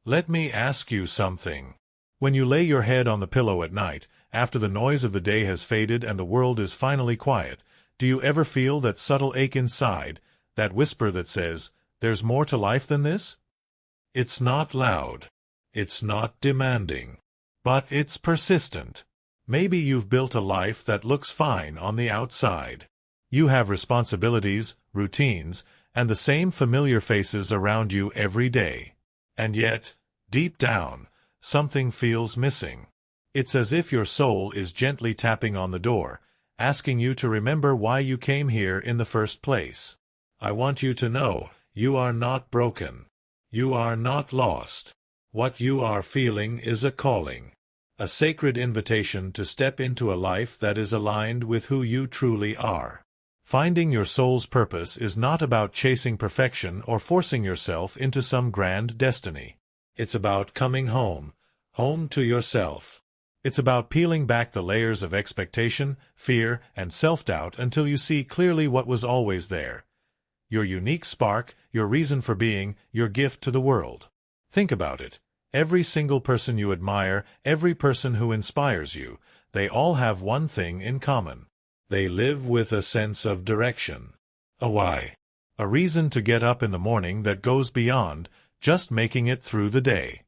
Let me ask you something. When you lay your head on the pillow at night, after the noise of the day has faded and the world is finally quiet, do you ever feel that subtle ache inside, that whisper that says, "There's more to life than this"? It's not loud. It's not demanding. But it's persistent. Maybe you've built a life that looks fine on the outside. You have responsibilities, routines, and the same familiar faces around you every day. And yet, deep down, something feels missing. It's as if your soul is gently tapping on the door, asking you to remember why you came here in the first place. I want you to know, you are not broken. You are not lost. What you are feeling is a calling, a sacred invitation to step into a life that is aligned with who you truly are. Finding your soul's purpose is not about chasing perfection or forcing yourself into some grand destiny. It's about coming home, home to yourself. It's about peeling back the layers of expectation, fear, and self-doubt until you see clearly what was always there. Your unique spark, your reason for being, your gift to the world. Think about it. Every single person you admire, every person who inspires you, they all have one thing in common. They live with a sense of direction. A why. A reason to get up in the morning that goes beyond just making it through the day.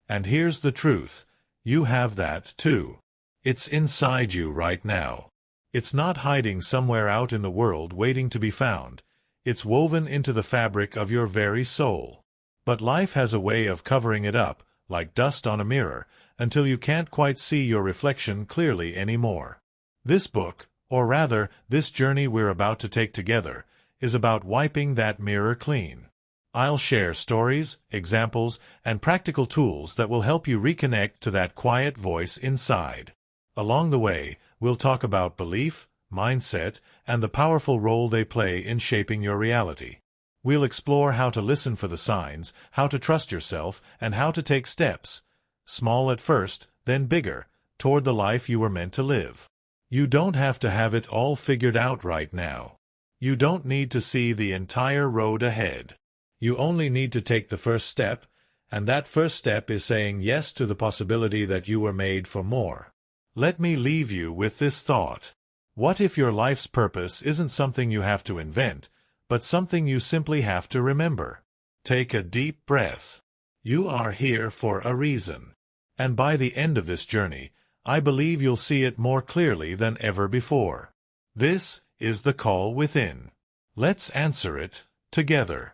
And here's the truth. You have that, too. It's inside you right now. It's not hiding somewhere out in the world waiting to be found. It's woven into the fabric of your very soul. But life has a way of covering it up, like dust on a mirror, until you can't quite see your reflection clearly anymore. This book, or rather, this journey we're about to take together, is about wiping that mirror clean. I'll share stories, examples, and practical tools that will help you reconnect to that quiet voice inside. Along the way, we'll talk about belief, mindset, and the powerful role they play in shaping your reality. We'll explore how to listen for the signs, how to trust yourself, and how to take steps, small at first, then bigger, toward the life you were meant to live. You don't have to have it all figured out right now. You don't need to see the entire road ahead. You only need to take the first step, and that first step is saying yes to the possibility that you were made for more. Let me leave you with this thought. What if your life's purpose isn't something you have to invent, but something you simply have to remember? Take a deep breath. You are here for a reason. And by the end of this journey, I believe you'll see it more clearly than ever before. This is the call within. Let's answer it together.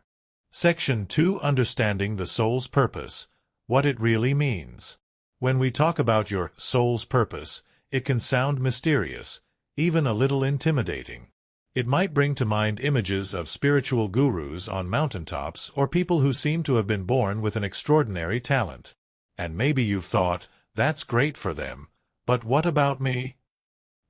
Section 2: Understanding the Soul's Purpose. What it really means. When we talk about your soul's purpose, it can sound mysterious, even a little intimidating. It might bring to mind images of spiritual gurus on mountaintops or people who seem to have been born with an extraordinary talent. And maybe you've thought, that's great for them, but what about me?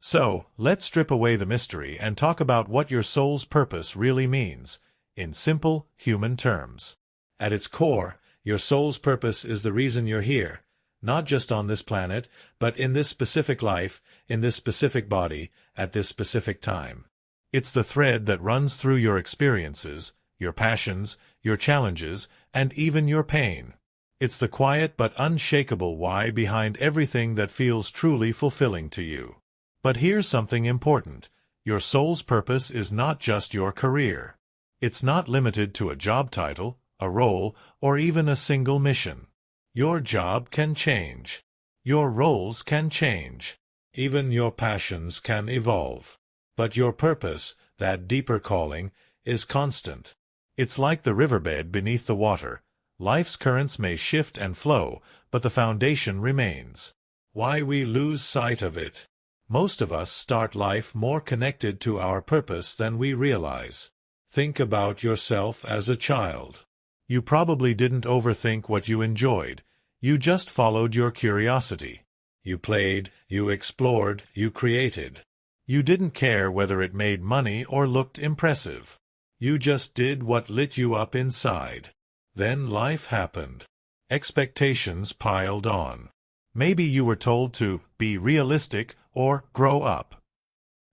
So, let's strip away the mystery and talk about what your soul's purpose really means, in simple, human terms. At its core, your soul's purpose is the reason you're here, not just on this planet, but in this specific life, in this specific body, at this specific time. It's the thread that runs through your experiences, your passions, your challenges, and even your pain. It's the quiet but unshakable why behind everything that feels truly fulfilling to you. But here's something important. Your soul's purpose is not just your career. It's not limited to a job title, a role, or even a single mission. Your job can change. Your roles can change. Even your passions can evolve. But your purpose, that deeper calling, is constant. It's like the riverbed beneath the water. Life's currents may shift and flow, but the foundation remains. Why we lose sight of it? Most of us start life more connected to our purpose than we realize. Think about yourself as a child. You probably didn't overthink what you enjoyed. You just followed your curiosity. You played, you explored, you created. You didn't care whether it made money or looked impressive. You just did what lit you up inside. Then life happened. Expectations piled on. Maybe you were told to be realistic or grow up.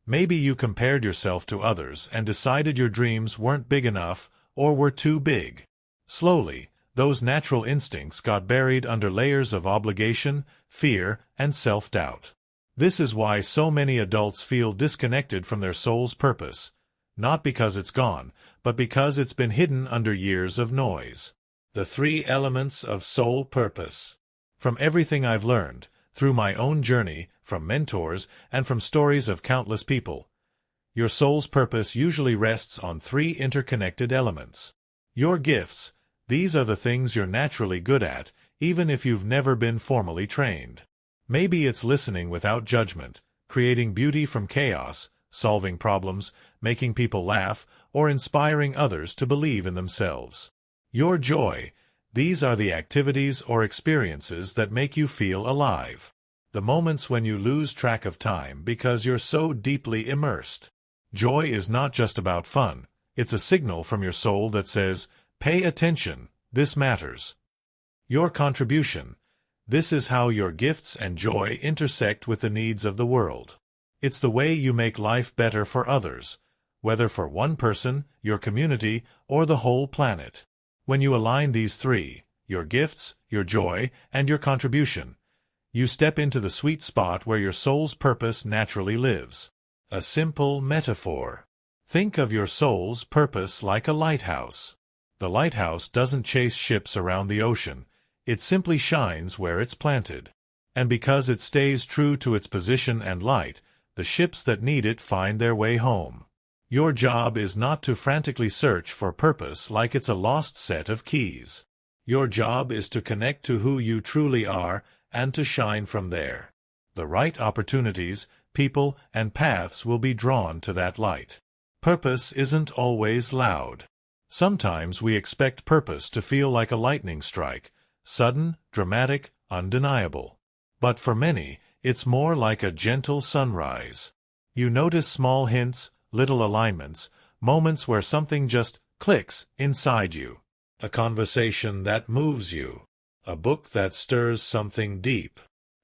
Maybe you compared yourself to others and decided your dreams weren't big enough or were too big. Slowly, Those natural instincts got buried under layers of obligation, fear, and self-doubt. This is why so many adults feel disconnected from their soul's purpose, not because it's gone, but because it's been hidden under years of noise. The 3 elements of soul purpose. From everything I've learned, through my own journey, from mentors, and from stories of countless people, your soul's purpose usually rests on 3 interconnected elements. Your gifts. These are the things you're naturally good at, even if you've never been formally trained. Maybe it's listening without judgment, creating beauty from chaos, solving problems, making people laugh, or inspiring others to believe in themselves. Your joy. These are the activities or experiences that make you feel alive. The moments when you lose track of time because you're so deeply immersed. Joy is not just about fun. It's a signal from your soul that says, "Pay attention, this matters." Your contribution. This is how your gifts and joy intersect with the needs of the world. It's the way you make life better for others, whether for one person, your community, or the whole planet. When you align these 3, your gifts, your joy, and your contribution, you step into the sweet spot where your soul's purpose naturally lives. A simple metaphor. Think of your soul's purpose like a lighthouse. The lighthouse doesn't chase ships around the ocean. It simply shines where it's planted. And because it stays true to its position and light, the ships that need it find their way home. Your job is not to frantically search for purpose like it's a lost set of keys. Your job is to connect to who you truly are and to shine from there. The right opportunities, people, and paths will be drawn to that light. Purpose isn't always loud. Sometimes we expect purpose to feel like a lightning strike, sudden, dramatic, undeniable. But for many, it's more like a gentle sunrise. You notice small hints, little alignments, moments where something just clicks inside you. A conversation that moves you. A book that stirs something deep.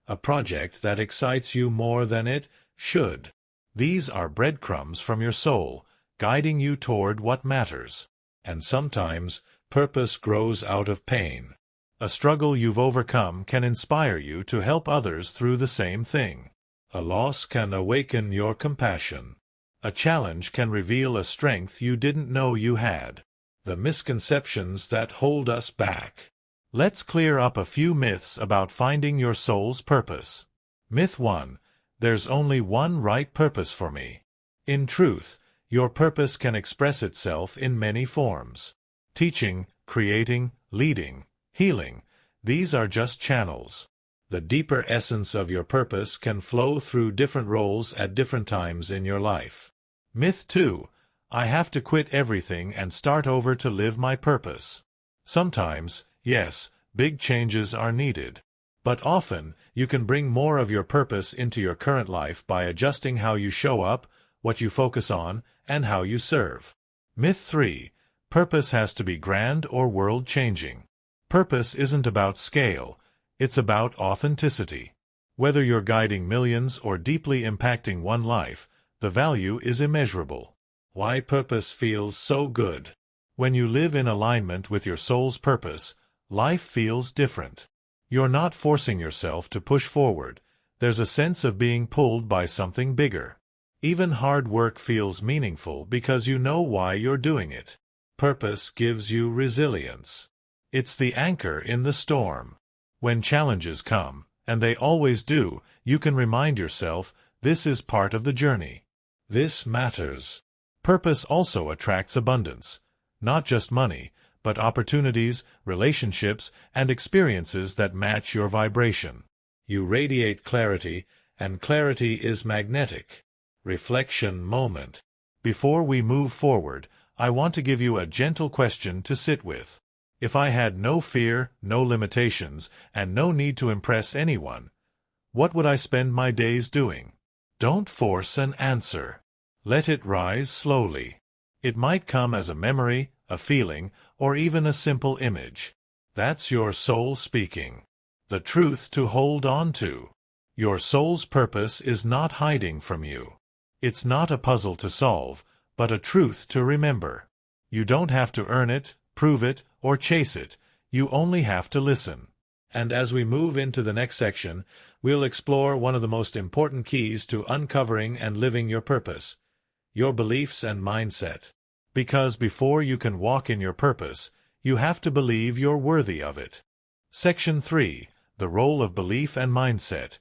A project that excites you more than it should. These are breadcrumbs from your soul, guiding you toward what matters. And sometimes, purpose grows out of pain. A struggle you've overcome can inspire you to help others through the same thing. A loss can awaken your compassion. A challenge can reveal a strength you didn't know you had. The misconceptions that hold us back. Let's clear up a few myths about finding your soul's purpose. Myth 1. There's only one right purpose for me. In truth, your purpose can express itself in many forms. Teaching, creating, leading, healing. These are just channels. The deeper essence of your purpose can flow through different roles at different times in your life. Myth 2. I have to quit everything and start over to live my purpose. Sometimes, yes, big changes are needed. But often, you can bring more of your purpose into your current life by adjusting how you show up, what you focus on, and how you serve. Myth 3. Purpose has to be grand or world-changing. Purpose isn't about scale, it's about authenticity. Whether you're guiding millions or deeply impacting one life, the value is immeasurable. Why purpose feels so good. When you live in alignment with your soul's purpose, life feels different. You're not forcing yourself to push forward. There's a sense of being pulled by something bigger. Even hard work feels meaningful because you know why you're doing it. Purpose gives you resilience. It's the anchor in the storm. When challenges come, and they always do, you can remind yourself, this is part of the journey. This matters. Purpose also attracts abundance. Not just money, but opportunities, relationships, and experiences that match your vibration. You radiate clarity, and clarity is magnetic. Reflection moment. Before we move forward, I want to give you a gentle question to sit with. If I had no fear, no limitations, and no need to impress anyone, what would I spend my days doing? Don't force an answer. Let it rise slowly. It might come as a memory, a feeling, or even a simple image. That's your soul speaking. The truth to hold on to. Your soul's purpose is not hiding from you. It's not a puzzle to solve, but a truth to remember. You don't have to earn it, prove it, or chase it. You only have to listen. And as we move into the next section, we'll explore one of the most important keys to uncovering and living your purpose: your beliefs and mindset. Because before you can walk in your purpose, you have to believe you're worthy of it. Section 3. The role of belief and mindset.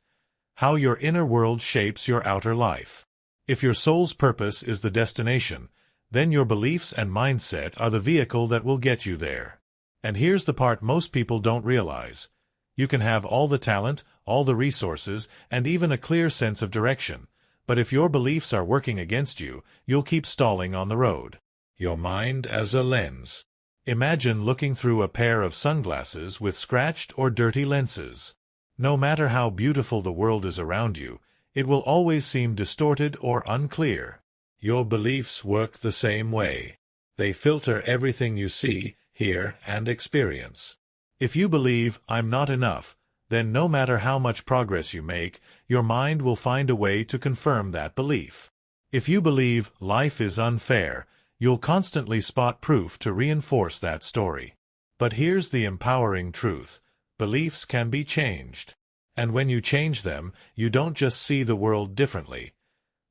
How your inner world shapes your outer life. If your soul's purpose is the destination, then your beliefs and mindset are the vehicle that will get you there. And here's the part most people don't realize. You can have all the talent, all the resources, and even a clear sense of direction, but if your beliefs are working against you, you'll keep stalling on the road. Your mind as a lens. Imagine looking through a pair of sunglasses with scratched or dirty lenses. No matter how beautiful the world is around you, it will always seem distorted or unclear. Your beliefs work the same way. They filter everything you see, hear, and experience. If you believe, "I'm not enough," then no matter how much progress you make, your mind will find a way to confirm that belief. If you believe life is unfair, you'll constantly spot proof to reinforce that story. But here's the empowering truth: beliefs can be changed. And when you change them, you don't just see the world differently.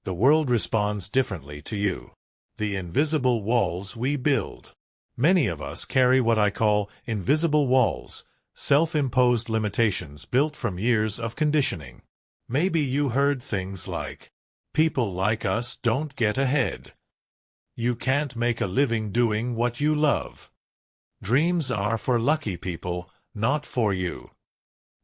The world responds differently to you. The invisible walls we build. Many of us carry what I call invisible walls, self-imposed limitations built from years of conditioning. Maybe you heard things like, "People like us don't get ahead." "You can't make a living doing what you love." "Dreams are for lucky people, not for you."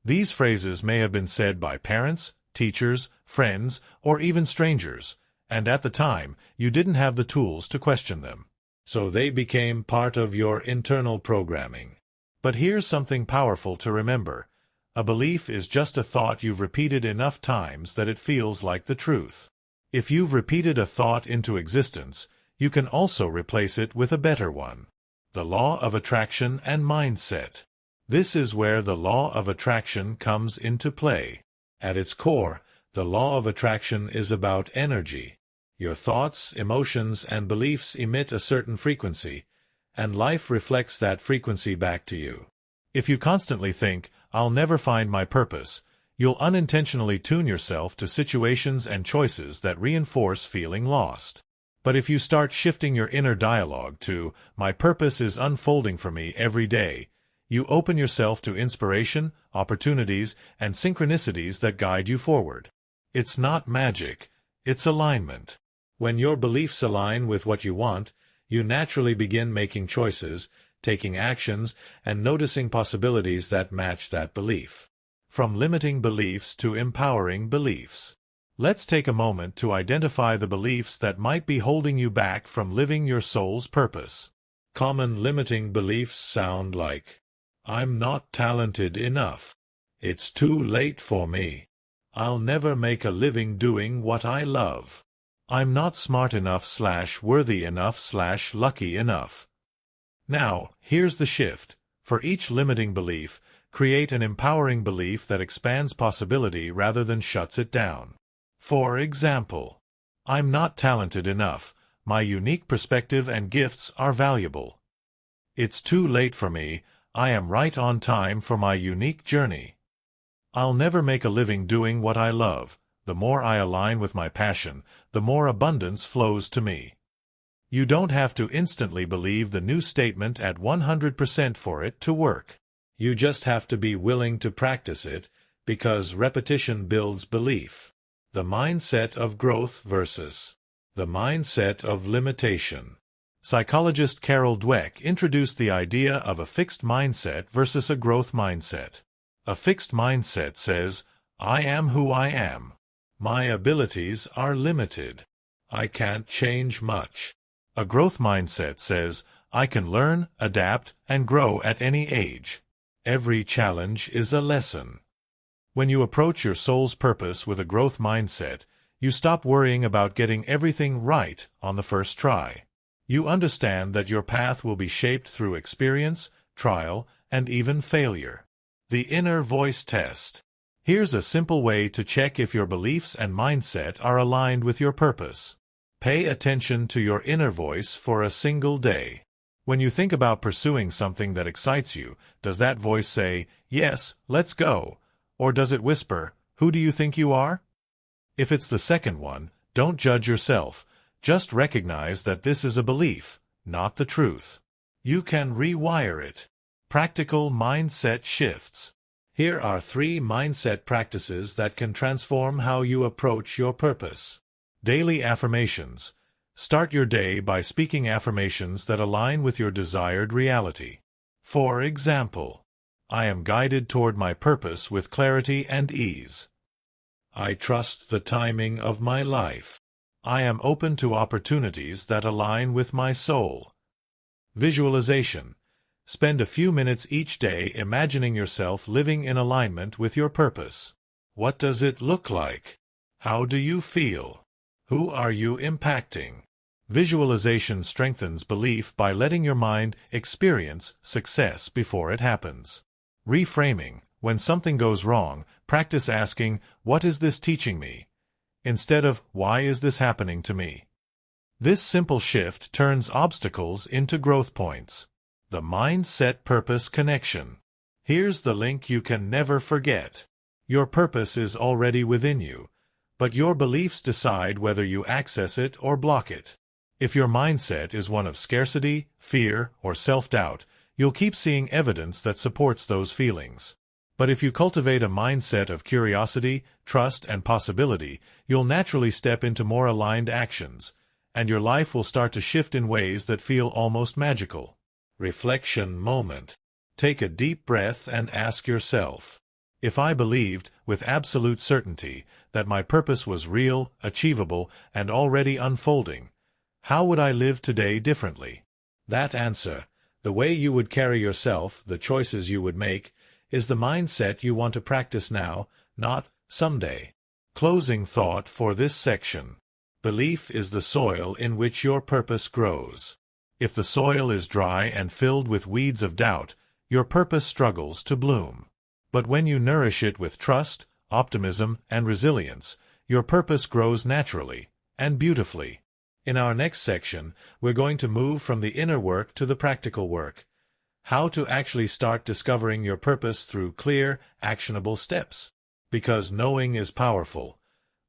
These phrases may have been said by parents, teachers, friends, or even strangers, and at the time, you didn't have the tools to question them. So they became part of your internal programming. But here's something powerful to remember. A belief is just a thought you've repeated enough times that it feels like the truth. If you've repeated a thought into existence, you can also replace it with a better one. The law of attraction and mindset. This is where the law of attraction comes into play. At its core, the law of attraction is about energy. Your thoughts, emotions, and beliefs emit a certain frequency, and life reflects that frequency back to you. If you constantly think, "I'll never find my purpose," you'll unintentionally tune yourself to situations and choices that reinforce feeling lost. But if you start shifting your inner dialogue to, "My purpose is unfolding for me every day," you open yourself to inspiration, opportunities, and synchronicities that guide you forward. It's not magic, it's alignment. When your beliefs align with what you want, you naturally begin making choices, taking actions, and noticing possibilities that match that belief. From limiting beliefs to empowering beliefs. Let's take a moment to identify the beliefs that might be holding you back from living your soul's purpose. Common limiting beliefs sound like, "I'm not talented enough." "It's too late for me." "I'll never make a living doing what I love." "I'm not smart enough/worthy enough/lucky enough." Now, here's the shift. For each limiting belief, create an empowering belief that expands possibility rather than shuts it down. For example, "I'm not talented enough. My unique perspective and gifts are valuable." "It's too late for me. I am right on time for my unique journey." "I'll never make a living doing what I love. The more I align with my passion, the more abundance flows to me." You don't have to instantly believe the new statement at 100% for it to work. You just have to be willing to practice it, because repetition builds belief. The mindset of growth versus the mindset of limitation. Psychologist Carol Dweck introduced the idea of a fixed mindset versus a growth mindset. A fixed mindset says, "I am who I am. My abilities are limited. I can't change much." A growth mindset says, "I can learn, adapt, and grow at any age. Every challenge is a lesson." When you approach your soul's purpose with a growth mindset, you stop worrying about getting everything right on the first try. You understand that your path will be shaped through experience, trial, and even failure. The inner voice test. Here's a simple way to check if your beliefs and mindset are aligned with your purpose. Pay attention to your inner voice for a single day. When you think about pursuing something that excites you, does that voice say, "Yes, let's go," or does it whisper, "Who do you think you are?" If it's the second one, don't judge yourself. Just recognize that this is a belief, not the truth. You can rewire it. Practical mindset shifts. Here are 3 mindset practices that can transform how you approach your purpose. Daily affirmations. Start your day by speaking affirmations that align with your desired reality. For example, I am guided toward my purpose with clarity and ease. I trust the timing of my life. I am open to opportunities that align with my soul. Visualization. Spend a few minutes each day imagining yourself living in alignment with your purpose. What does it look like? How do you feel? Who are you impacting? Visualization strengthens belief by letting your mind experience success before it happens. Reframing. When something goes wrong, practice asking, "What is this teaching me?" instead of, "Why is this happening to me?" This simple shift turns obstacles into growth points. The mindset-purpose connection. Here's the link you can never forget. Your purpose is already within you, but your beliefs decide whether you access it or block it. If your mindset is one of scarcity, fear, or self-doubt, you'll keep seeing evidence that supports those feelings. But if you cultivate a mindset of curiosity, trust, and possibility, you'll naturally step into more aligned actions, and your life will start to shift in ways that feel almost magical. Reflection moment. Take a deep breath and ask yourself, if I believed, with absolute certainty, that my purpose was real, achievable, and already unfolding, how would I live today differently? That answer, the way you would carry yourself, the choices you would make, is the mindset you want to practice now, not someday. Closing thought for this section. Belief is the soil in which your purpose grows. If the soil is dry and filled with weeds of doubt, your purpose struggles to bloom. But when you nourish it with trust, optimism, and resilience, your purpose grows naturally and beautifully. In our next section, we're going to move from the inner work to the practical work. How to actually start discovering your purpose through clear, actionable steps. Because knowing is powerful,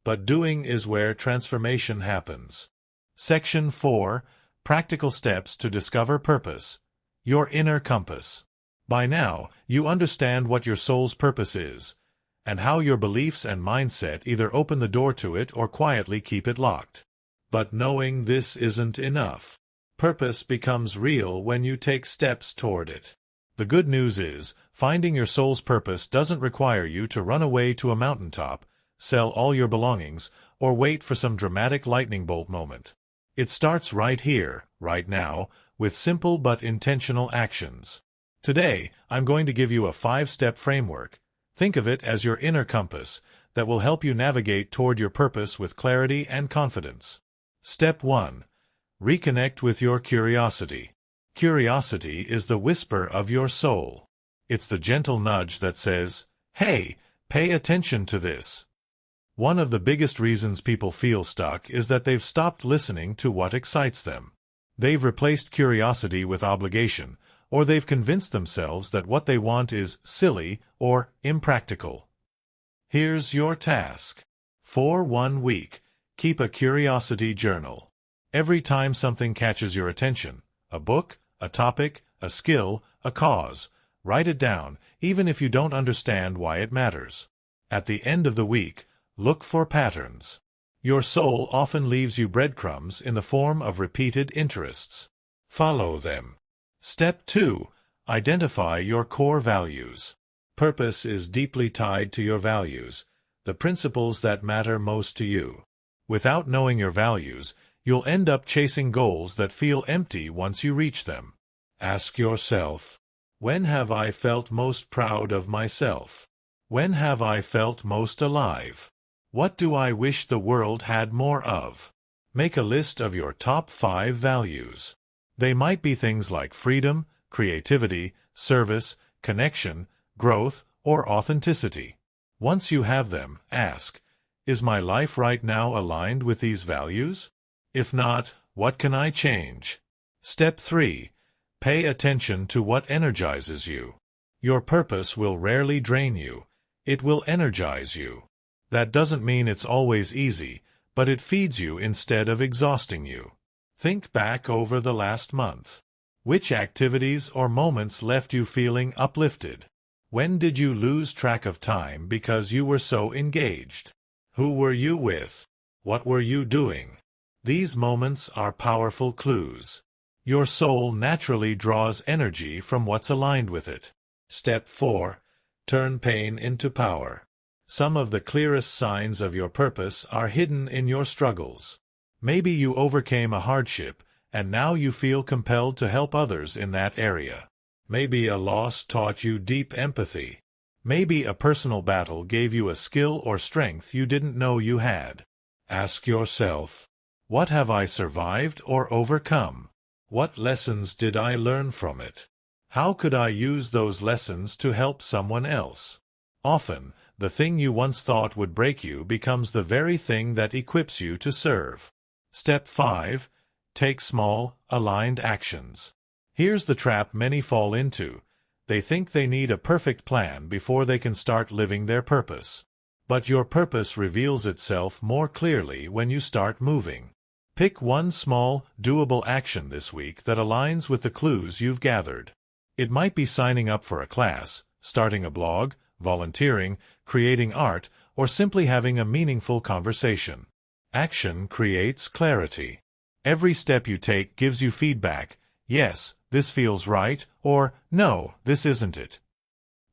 but doing is where transformation happens. Section 4. Practical Steps to Discover Purpose. Your Inner Compass. By now, you understand what your soul's purpose is, and how your beliefs and mindset either open the door to it or quietly keep it locked. But knowing this isn't enough. Purpose becomes real when you take steps toward it. The good news is, finding your soul's purpose doesn't require you to run away to a mountaintop, sell all your belongings, or wait for some dramatic lightning bolt moment. It starts right here, right now, with simple but intentional actions. Today, I'm going to give you a 5-step framework. Think of it as your inner compass that will help you navigate toward your purpose with clarity and confidence. Step 1. Reconnect with your curiosity. Curiosity is the whisper of your soul. It's the gentle nudge that says, "Hey, pay attention to this." One of the biggest reasons people feel stuck is that they've stopped listening to what excites them. They've replaced curiosity with obligation, or they've convinced themselves that what they want is silly or impractical. Here's your task. For 1 week, keep a curiosity journal. Every time something catches your attention, a book, a topic, a skill, a cause, write it down, even if you don't understand why it matters. At the end of the week, look for patterns. Your soul often leaves you breadcrumbs in the form of repeated interests. Follow them. Step 2. Identify your core values. Purpose is deeply tied to your values, the principles that matter most to you. Without knowing your values, you'll end up chasing goals that feel empty once you reach them. Ask yourself, when have I felt most proud of myself? When have I felt most alive? What do I wish the world had more of? Make a list of your top 5 values. They might be things like freedom, creativity, service, connection, growth, or authenticity. Once you have them, ask, is my life right now aligned with these values? If not, what can I change? Step 3. Pay attention to what energizes you. Your purpose will rarely drain you. It will energize you. That doesn't mean it's always easy, but it feeds you instead of exhausting you. Think back over the last month. Which activities or moments left you feeling uplifted? When did you lose track of time because you were so engaged? Who were you with? What were you doing? These moments are powerful clues. Your soul naturally draws energy from what's aligned with it. Step 4. Turn pain into power. Some of the clearest signs of your purpose are hidden in your struggles. Maybe you overcame a hardship, and now you feel compelled to help others in that area. Maybe a loss taught you deep empathy. Maybe a personal battle gave you a skill or strength you didn't know you had. Ask yourself, what have I survived or overcome? What lessons did I learn from it? How could I use those lessons to help someone else? Often, the thing you once thought would break you becomes the very thing that equips you to serve. Step 5. Take small, aligned actions. Here's the trap many fall into. They think they need a perfect plan before they can start living their purpose. But your purpose reveals itself more clearly when you start moving. Pick one small, doable action this week that aligns with the clues you've gathered. It might be signing up for a class, starting a blog, volunteering, creating art, or simply having a meaningful conversation. Action creates clarity. Every step you take gives you feedback. Yes, this feels right, or no, this isn't it.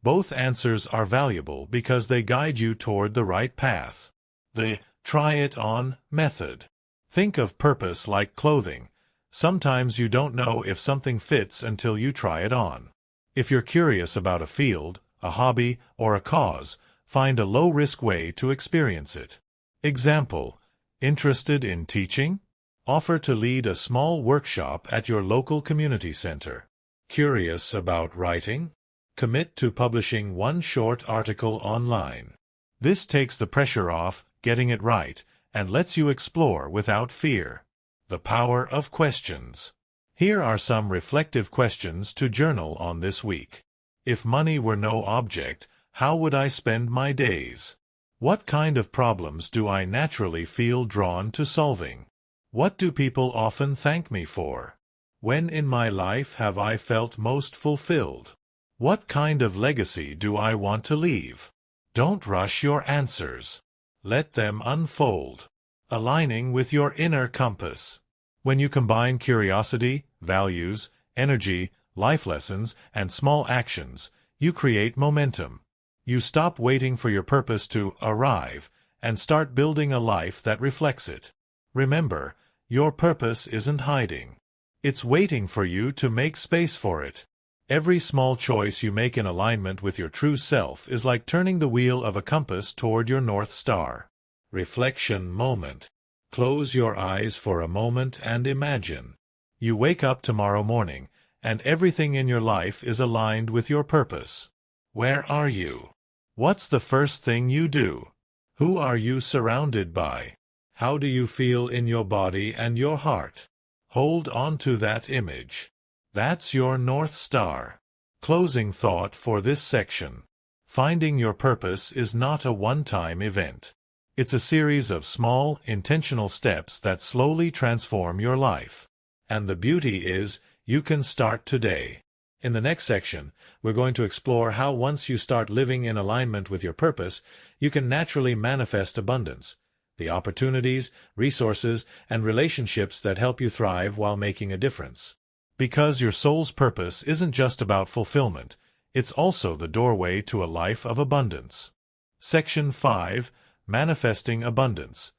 Both answers are valuable because they guide you toward the right path. The try it on method. Think of purpose like clothing. Sometimes you don't know if something fits until you try it on. If you're curious about a field, a hobby, or a cause, find a low-risk way to experience it. Example: interested in teaching? Offer to lead a small workshop at your local community center. Curious about writing? Commit to publishing one short article online. This takes the pressure off getting it right and lets you explore without fear. The power of questions. Here are some reflective questions to journal on this week. If money were no object, how would I spend my days? What kind of problems do I naturally feel drawn to solving? What do people often thank me for? When in my life have I felt most fulfilled? What kind of legacy do I want to leave? Don't rush your answers. Let them unfold. Aligning with your inner compass. When you combine curiosity, values, energy, life lessons, and small actions, you create momentum. You stop waiting for your purpose to arrive and start building a life that reflects it. Remember, your purpose isn't hiding. It's waiting for you to make space for it. Every small choice you make in alignment with your true self is like turning the wheel of a compass toward your North Star. Reflection moment. Close your eyes for a moment and imagine. You wake up tomorrow morning, and everything in your life is aligned with your purpose. Where are you? What's the first thing you do? Who are you surrounded by? How do you feel in your body and your heart? Hold on to that image. That's your North Star. Closing thought for this section. Finding your purpose is not a one-time event. It's a series of small, intentional steps that slowly transform your life. And the beauty is, you can start today. In the next section, we're going to explore how once you start living in alignment with your purpose, you can naturally manifest abundance, the opportunities, resources, and relationships that help you thrive while making a difference. Because your soul's purpose isn't just about fulfillment, it's also the doorway to a life of abundance. Section 5. Manifesting Abundance.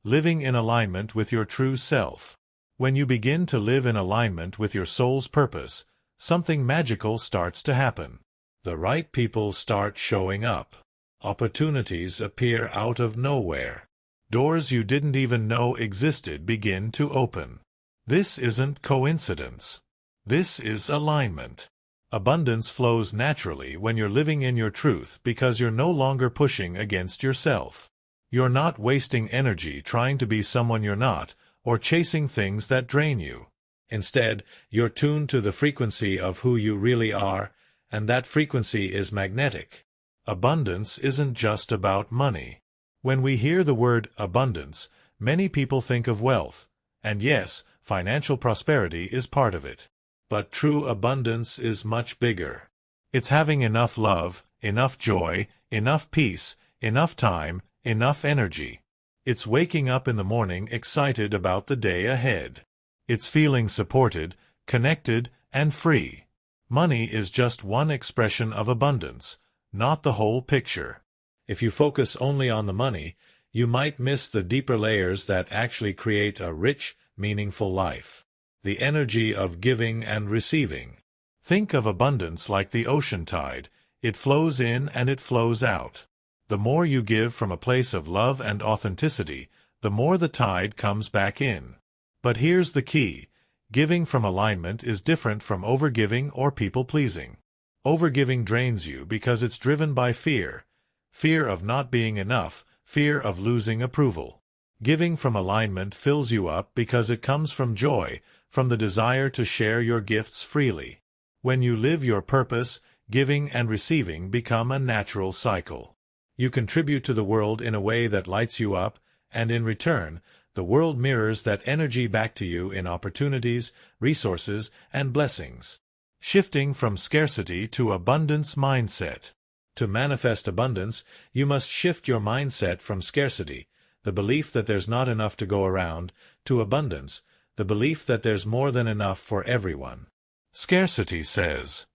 Living in alignment with your true self. When you begin to live in alignment with your soul's purpose, something magical starts to happen. The right people start showing up. Opportunities appear out of nowhere. Doors you didn't even know existed begin to open. This isn't coincidence. This is alignment. Abundance flows naturally when you're living in your truth because you're no longer pushing against yourself. You're not wasting energy trying to be someone you're not or chasing things that drain you. Instead, you're tuned to the frequency of who you really are, and that frequency is magnetic. Abundance isn't just about money. When we hear the word abundance, many people think of wealth, and yes, financial prosperity is part of it. But true abundance is much bigger. It's having enough love, enough joy, enough peace, enough time, enough energy. It's waking up in the morning excited about the day ahead. It's feeling supported, connected, and free. Money is just one expression of abundance, not the whole picture. If you focus only on the money, you might miss the deeper layers that actually create a rich, meaningful life. The energy of giving and receiving. Think of abundance like the ocean tide. It flows in and it flows out. The more you give from a place of love and authenticity, the more the tide comes back in. But here's the key. Giving from alignment is different from overgiving or people-pleasing. Overgiving drains you because it's driven by fear. Fear of not being enough, fear of losing approval. Giving from alignment fills you up because it comes from joy, from the desire to share your gifts freely. When you live your purpose, giving and receiving become a natural cycle. You contribute to the world in a way that lights you up, and in return, the world mirrors that energy back to you in opportunities, resources, and blessings. Shifting from scarcity to abundance mindset. To manifest abundance, you must shift your mindset from scarcity, the belief that there's not enough to go around, to abundance, the belief that there's more than enough for everyone. Scarcity says,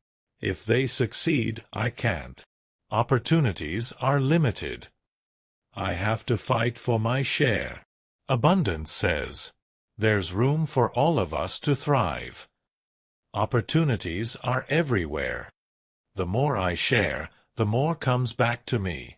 if they succeed, I can't. Opportunities are limited. I have to fight for my share. Abundance says, there's room for all of us to thrive. Opportunities are everywhere. The more I share, the more comes back to me.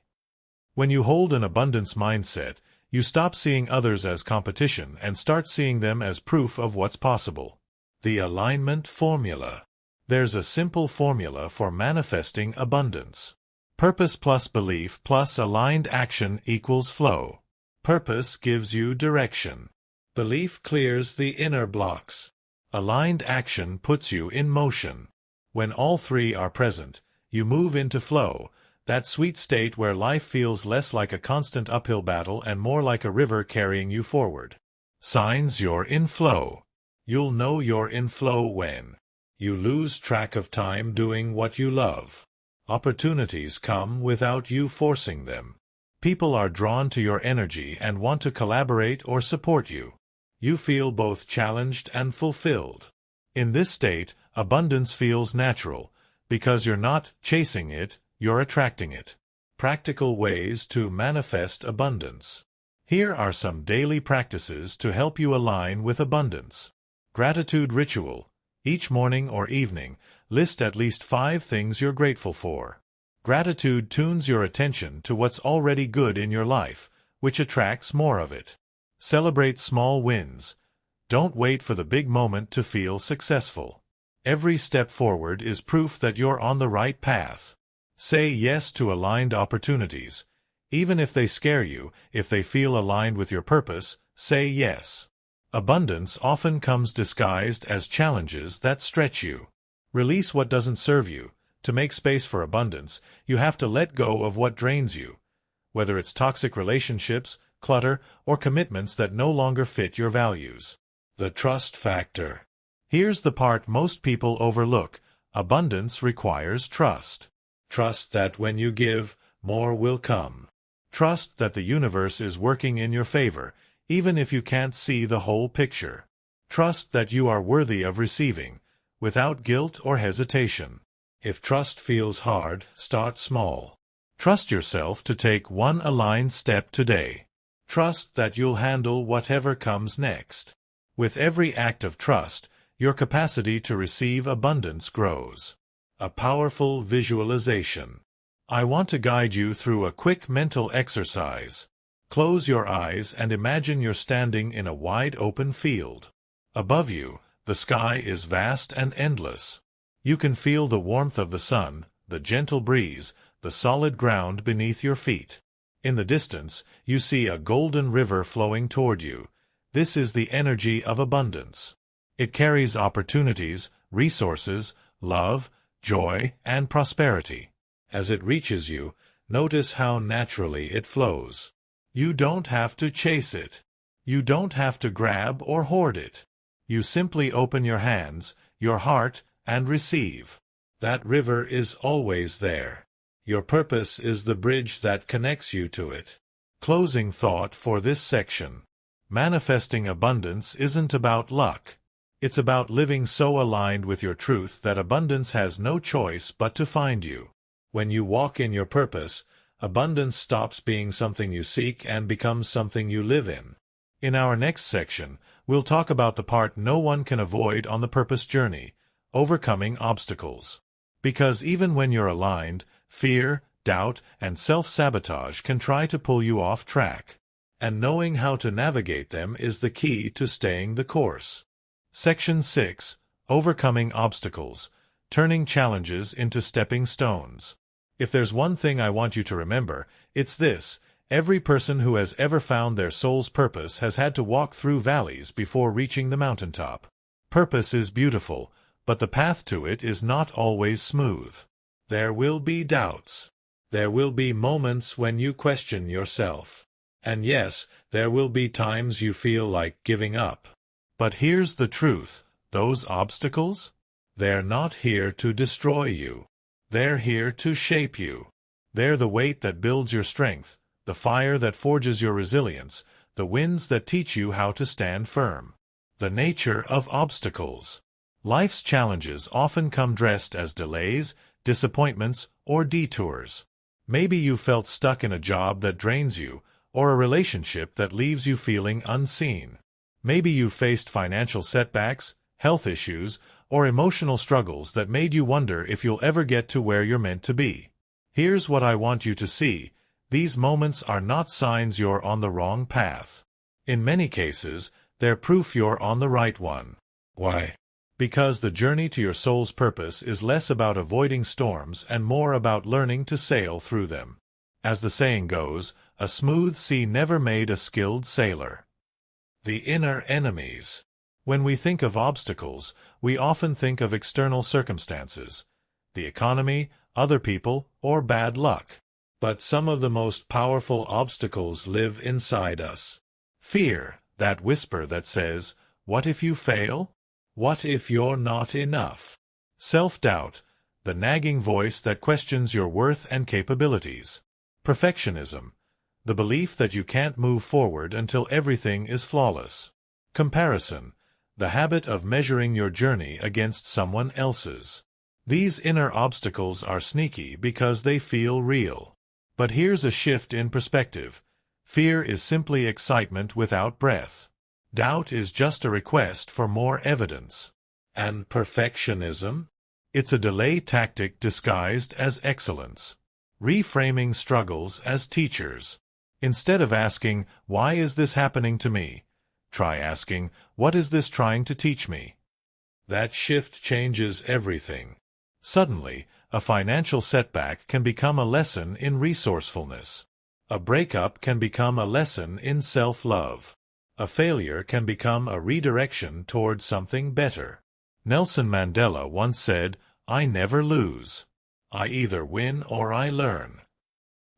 When you hold an abundance mindset, you stop seeing others as competition and start seeing them as proof of what's possible. The alignment formula. There's a simple formula for manifesting abundance. Purpose plus belief plus aligned action equals flow. Purpose gives you direction. Belief clears the inner blocks. Aligned action puts you in motion. When all three are present, you move into flow, that sweet state where life feels less like a constant uphill battle and more like a river carrying you forward. Signs you're in flow. You'll know you're in flow when you lose track of time doing what you love. Opportunities come without you forcing them. People are drawn to your energy and want to collaborate or support you. You feel both challenged and fulfilled. In this state, abundance feels natural, because you're not chasing it, you're attracting it. Practical ways to manifest abundance. Here are some daily practices to help you align with abundance. Gratitude ritual. Each morning or evening, list at least 5 things you're grateful for. Gratitude tunes your attention to what's already good in your life, which attracts more of it. Celebrate small wins. Don't wait for the big moment to feel successful. Every step forward is proof that you're on the right path. Say yes to aligned opportunities. Even if they scare you, if they feel aligned with your purpose, say yes. Abundance often comes disguised as challenges that stretch you. Release what doesn't serve you. To make space for abundance, you have to let go of what drains you, whether it's toxic relationships, clutter, or commitments that no longer fit your values. The trust factor. Here's the part most people overlook. Abundance requires trust. Trust that when you give, more will come. Trust that the universe is working in your favor, even if you can't see the whole picture. Trust that you are worthy of receiving, without guilt or hesitation. If trust feels hard, start small. Trust yourself to take one aligned step today. Trust that you'll handle whatever comes next. With every act of trust, your capacity to receive abundance grows. A powerful visualization. I want to guide you through a quick mental exercise. Close your eyes and imagine you're standing in a wide open field. Above you, the sky is vast and endless. You can feel the warmth of the sun, the gentle breeze, the solid ground beneath your feet. In the distance, you see a golden river flowing toward you. This is the energy of abundance. It carries opportunities, resources, love, joy, and prosperity. As it reaches you, notice how naturally it flows. You don't have to chase it. You don't have to grab or hoard it. You simply open your hands, your heart, and receive. That river is always there. Your purpose is the bridge that connects you to it. Closing thought for this section. Manifesting abundance isn't about luck. It's about living so aligned with your truth that abundance has no choice but to find you. When you walk in your purpose, abundance stops being something you seek and becomes something you live in. In our next section, we'll talk about the part no one can avoid on the purpose journey, overcoming obstacles. Because even when you're aligned, fear, doubt, and self-sabotage can try to pull you off track. And knowing how to navigate them is the key to staying the course. Section 6. Overcoming obstacles, turning challenges into stepping stones. If there's one thing I want you to remember, it's this: every person who has ever found their soul's purpose has had to walk through valleys before reaching the mountaintop. Purpose is beautiful, but the path to it is not always smooth. There will be doubts. There will be moments when you question yourself. And yes, there will be times you feel like giving up. But here's the truth: those obstacles? They're not here to destroy you. They're here to shape you. They're the weight that builds your strength, the fire that forges your resilience, the winds that teach you how to stand firm. The nature of obstacles. Life's challenges often come dressed as delays, disappointments, or detours. Maybe you felt stuck in a job that drains you, or a relationship that leaves you feeling unseen. Maybe you faced financial setbacks, health issues, or emotional struggles that made you wonder if you'll ever get to where you're meant to be. Here's what I want you to see: these moments are not signs you're on the wrong path. In many cases, they're proof you're on the right one. Why? Because the journey to your soul's purpose is less about avoiding storms and more about learning to sail through them. As the saying goes, a smooth sea never made a skilled sailor. The inner enemies. When we think of obstacles, we often think of external circumstances, the economy, other people, or bad luck. But some of the most powerful obstacles live inside us. Fear, that whisper that says, "What if you fail? What if you're not enough?" Self-doubt, the nagging voice that questions your worth and capabilities. Perfectionism, the belief that you can't move forward until everything is flawless. Comparison, the habit of measuring your journey against someone else's. These inner obstacles are sneaky because they feel real. But here's a shift in perspective. Fear is simply excitement without breath. Doubt is just a request for more evidence. And perfectionism? It's a delay tactic disguised as excellence. Reframing struggles as teachers. Instead of asking, "Why is this happening to me?" try asking, "What is this trying to teach me?" That shift changes everything. Suddenly, a financial setback can become a lesson in resourcefulness. A breakup can become a lesson in self-love. A failure can become a redirection toward something better. Nelson Mandela once said, "I never lose. I either win or I learn."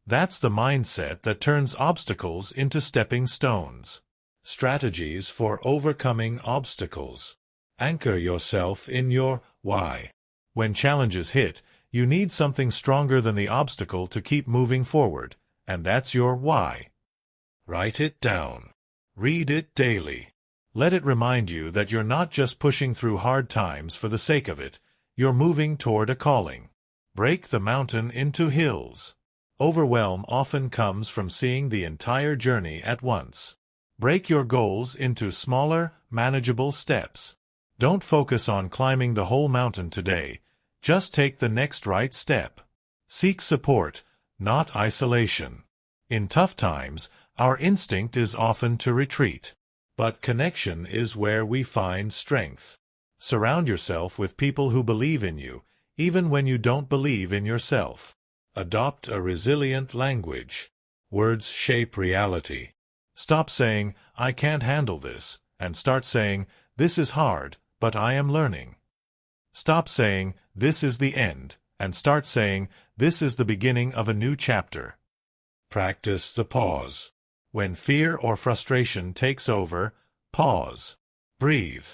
That's the mindset that turns obstacles into stepping stones. Strategies for overcoming obstacles. Anchor yourself in your why. When challenges hit, you need something stronger than the obstacle to keep moving forward, and that's your why. Write it down. Read it daily. Let it remind you that you're not just pushing through hard times for the sake of it, you're moving toward a calling. Break the mountain into hills. Overwhelm often comes from seeing the entire journey at once. Break your goals into smaller, manageable steps. Don't focus on climbing the whole mountain today. Just take the next right step. Seek support, not isolation. In tough times, our instinct is often to retreat. But connection is where we find strength. Surround yourself with people who believe in you, even when you don't believe in yourself. Adopt a resilient language. Words shape reality. Stop saying, "I can't handle this," and start saying, "This is hard, but I am learning. Stop saying, "This is the end," and start saying, "This is the beginning of a new chapter." Practice the pause. When fear or frustration takes over, pause. Breathe.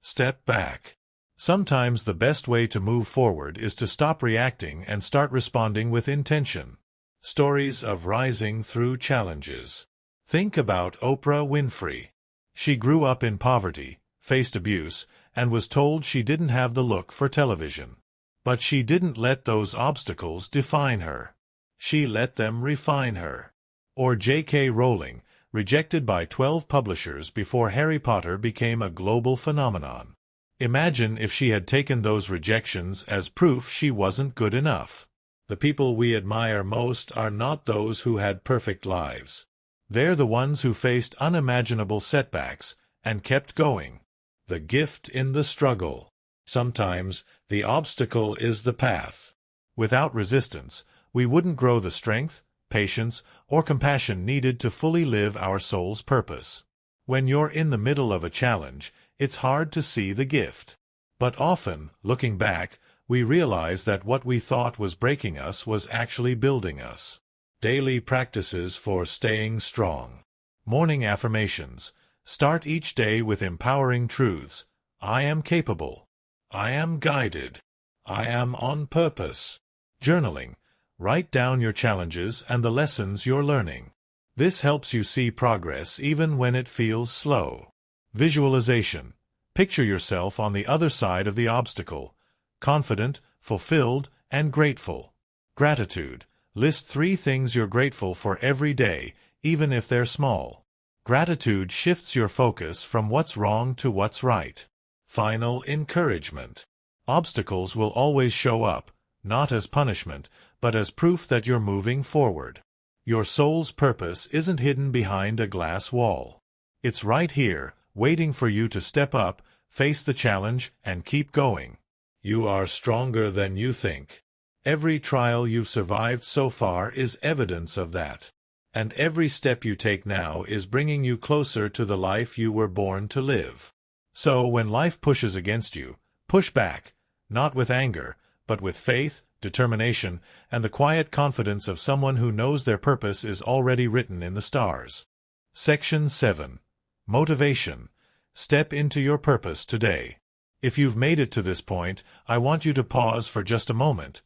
Step back. Sometimes the best way to move forward is to stop reacting and start responding with intention. Stories of rising through challenges. Think about Oprah Winfrey. She grew up in poverty, faced abuse, and was told she didn't have the look for television. But she didn't let those obstacles define her. She let them refine her. Or J.K. Rowling, rejected by 12 publishers before Harry Potter became a global phenomenon. Imagine if she had taken those rejections as proof she wasn't good enough. The people we admire most are not those who had perfect lives. They're the ones who faced unimaginable setbacks and kept going. The gift in the struggle. Sometimes the obstacle is the path. Without resistance, we wouldn't grow the strength, patience, or compassion needed to fully live our soul's purpose. When you're in the middle of a challenge, it's hard to see the gift. But often, looking back, we realize that what we thought was breaking us was actually building us. Daily practices for staying strong. Morning affirmations. Start each day with empowering truths. I am capable. I am guided. I am on purpose. Journaling. Write down your challenges and the lessons you're learning. This helps you see progress even when it feels slow. Visualization. Picture yourself on the other side of the obstacle, confident, fulfilled, and grateful. Gratitude. List 3 things you're grateful for every day, even if they're small. Gratitude shifts your focus from what's wrong to what's right. Final encouragement. Obstacles will always show up, not as punishment, but as proof that you're moving forward. Your soul's purpose isn't hidden behind a glass wall. It's right here, waiting for you to step up, face the challenge, and keep going. You are stronger than you think. Every trial you've survived so far is evidence of that. And every step you take now is bringing you closer to the life you were born to live. So when life pushes against you, push back, not with anger, but with faith, determination, and the quiet confidence of someone who knows their purpose is already written in the stars. Section 7. Motivation. Step into your purpose today. If you've made it to this point, I want you to pause for just a moment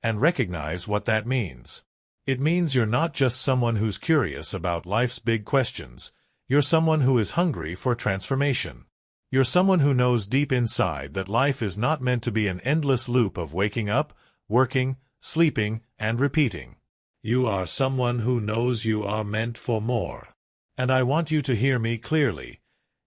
and recognize what that means. It means you're not just someone who's curious about life's big questions. You're someone who is hungry for transformation. You're someone who knows deep inside that life is not meant to be an endless loop of waking up, working, sleeping, and repeating. You are someone who knows you are meant for more. And I want you to hear me clearly.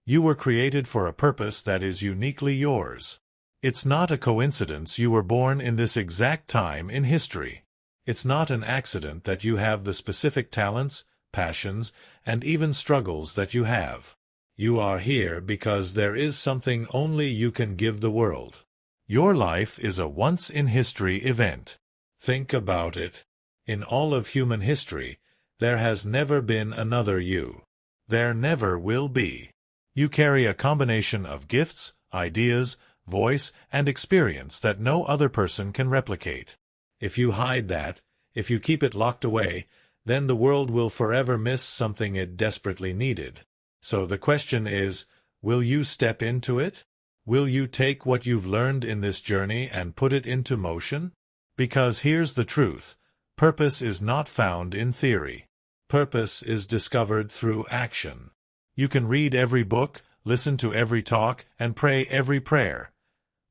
You were created for a purpose that is uniquely yours. It's not a coincidence you were born in this exact time in history. It's not an accident that you have the specific talents, passions, and even struggles that you have. You are here because there is something only you can give the world. Your life is a once-in-history event. Think about it. In all of human history, there has never been another you. There never will be. You carry a combination of gifts, ideas, voice, and experience that no other person can replicate. If you hide that, if you keep it locked away, then the world will forever miss something it desperately needed. So the question is, will you step into it? Will you take what you've learned in this journey and put it into motion? Because here's the truth. Purpose is not found in theory. Purpose is discovered through action. You can read every book, listen to every talk, and pray every prayer.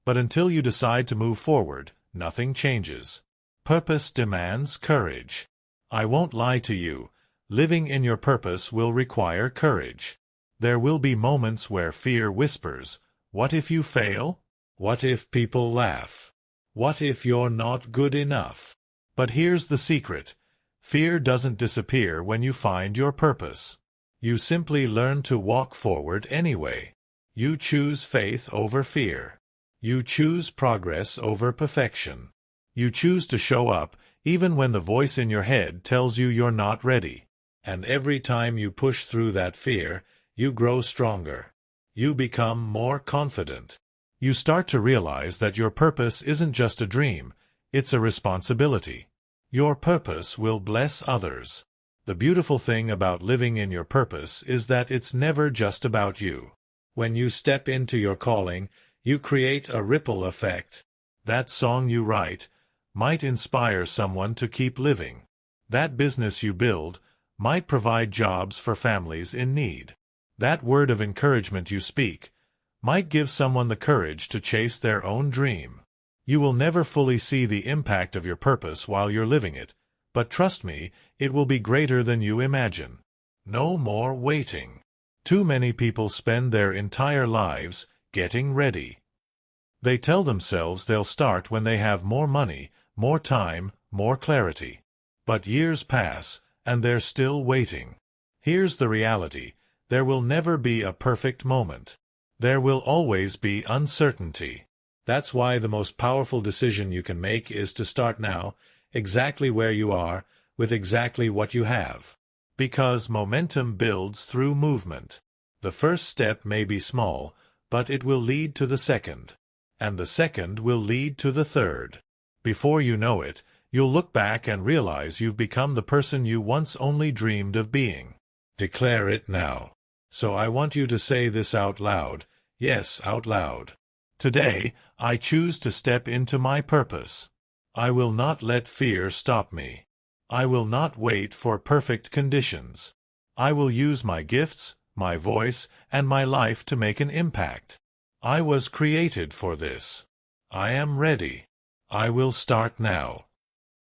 But until you decide to move forward, nothing changes. Purpose demands courage. I won't lie to you. Living in your purpose will require courage. There will be moments where fear whispers, "What if you fail? What if people laugh? What if you're not good enough?" But here's the secret. Fear doesn't disappear when you find your purpose. You simply learn to walk forward anyway. You choose faith over fear. You choose progress over perfection. You choose to show up, even when the voice in your head tells you you're not ready. And every time you push through that fear, you grow stronger. You become more confident. You start to realize that your purpose isn't just a dream, it's a responsibility. Your purpose will bless others. The beautiful thing about living in your purpose is that it's never just about you. When you step into your calling, you create a ripple effect. That song you write might inspire someone to keep living. That business you build might provide jobs for families in need. That word of encouragement you speak might give someone the courage to chase their own dream. You will never fully see the impact of your purpose while you're living it, but trust me, it will be greater than you imagine. No more waiting. Too many people spend their entire lives getting ready. They tell themselves they'll start when they have more money, more time, more clarity. But years pass, and they're still waiting. Here's the reality: there will never be a perfect moment. There will always be uncertainty. That's why the most powerful decision you can make is to start now, exactly where you are, with exactly what you have. Because momentum builds through movement. The first step may be small, but it will lead to the second. And the second will lead to the third. Before you know it, you'll look back and realize you've become the person you once only dreamed of being. Declare it now. So I want you to say this out loud. Yes, out loud. Today, I choose to step into my purpose. I will not let fear stop me. I will not wait for perfect conditions. I will use my gifts, my voice, and my life to make an impact. I was created for this. I am ready. I will start now.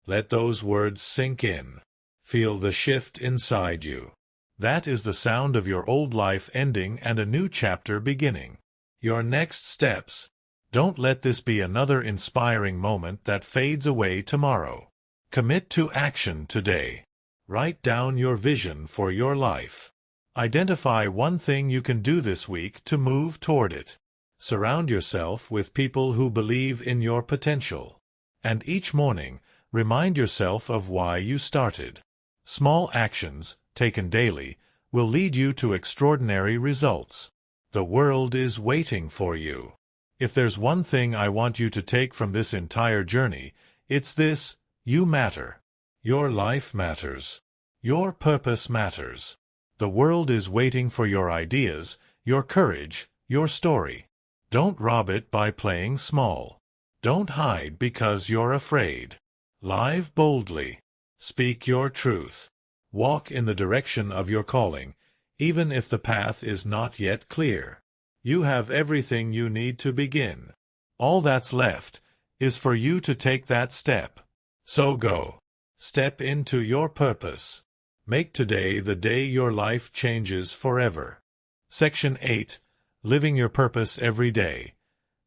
Let those words sink in. Feel the shift inside you. That is the sound of your old life ending and a new chapter beginning. Your next steps. Don't let this be another inspiring moment that fades away tomorrow. Commit to action today. Write down your vision for your life. Identify one thing you can do this week to move toward it. Surround yourself with people who believe in your potential. And each morning, remind yourself of why you started. Small actions, taken daily, will lead you to extraordinary results. The world is waiting for you. If there's one thing I want you to take from this entire journey, it's this: you matter. Your life matters. Your purpose matters. The world is waiting for your ideas, your courage, your story. Don't rob it by playing small. Don't hide because you're afraid. Live boldly. Speak your truth. Walk in the direction of your calling, even if the path is not yet clear. You have everything you need to begin. All that's left is for you to take that step. So go. Step into your purpose. Make today the day your life changes forever. Section 8. Living your purpose every day.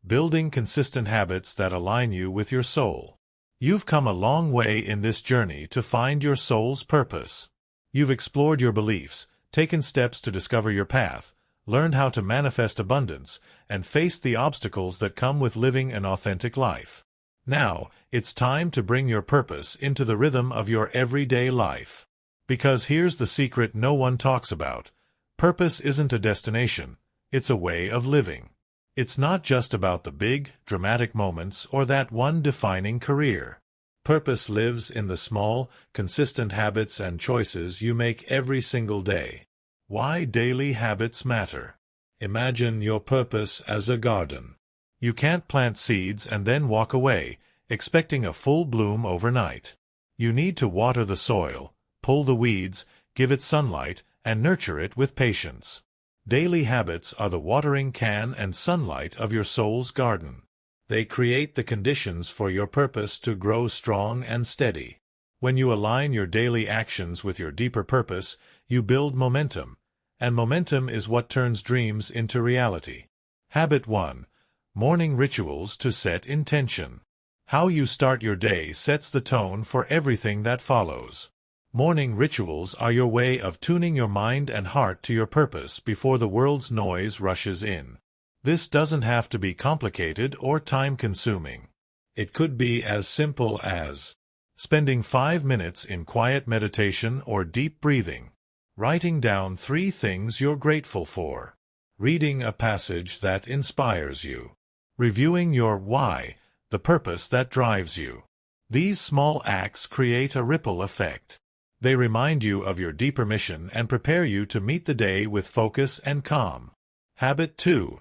Building consistent habits that align you with your soul. You've come a long way in this journey to find your soul's purpose. You've explored your beliefs, taken steps to discover your path, learned how to manifest abundance, and faced the obstacles that come with living an authentic life. Now, it's time to bring your purpose into the rhythm of your everyday life. Because here's the secret no one talks about. Purpose isn't a destination, it's a way of living. It's not just about the big, dramatic moments or that one defining career. Purpose lives in the small, consistent habits and choices you make every single day. Why daily habits matter. Imagine your purpose as a garden. You can't plant seeds and then walk away, expecting a full bloom overnight. You need to water the soil, pull the weeds, give it sunlight, and nurture it with patience. Daily habits are the watering can and sunlight of your soul's garden. They create the conditions for your purpose to grow strong and steady. When you align your daily actions with your deeper purpose, you build momentum, and momentum is what turns dreams into reality. Habit 1. Morning rituals to set intention. How you start your day sets the tone for everything that follows. Morning rituals are your way of tuning your mind and heart to your purpose before the world's noise rushes in. This doesn't have to be complicated or time-consuming. It could be as simple as spending 5 minutes in quiet meditation or deep breathing, writing down 3 things you're grateful for, reading a passage that inspires you, Reviewing your why, the purpose that drives you. These small acts create a ripple effect. They remind you of your deeper mission and prepare you to meet the day with focus and calm. Habit 2.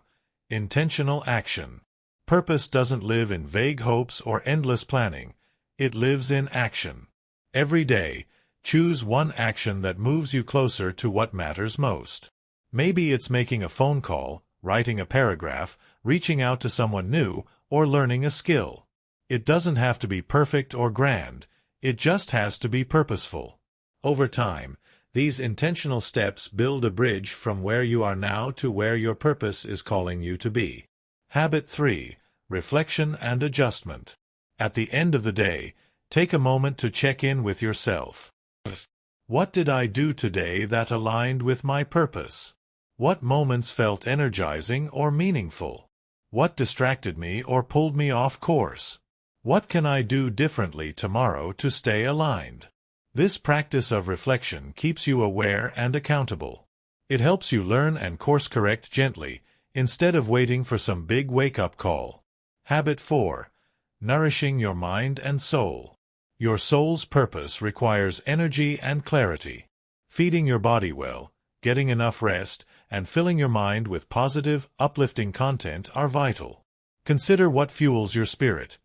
Intentional action. Purpose doesn't live in vague hopes or endless planning. It lives in action. Every day, choose one action that moves you closer to what matters most. Maybe it's making a phone call, writing a paragraph, reaching out to someone new, or learning a skill. It doesn't have to be perfect or grand. It just has to be purposeful. Over time, these intentional steps build a bridge from where you are now to where your purpose is calling you to be. Habit 3. Reflection and adjustment. At the end of the day, take a moment to check in with yourself. What did I do today that aligned with my purpose? What moments felt energizing or meaningful? What distracted me or pulled me off course? What can I do differently tomorrow to stay aligned? This practice of reflection keeps you aware and accountable. It helps you learn and course-correct gently, instead of waiting for some big wake-up call. Habit 4. Nourishing your mind and soul. Your soul's purpose requires energy and clarity. Feeding your body well, getting enough rest, and filling your mind with positive, uplifting content are vital. Consider what fuels your spirit.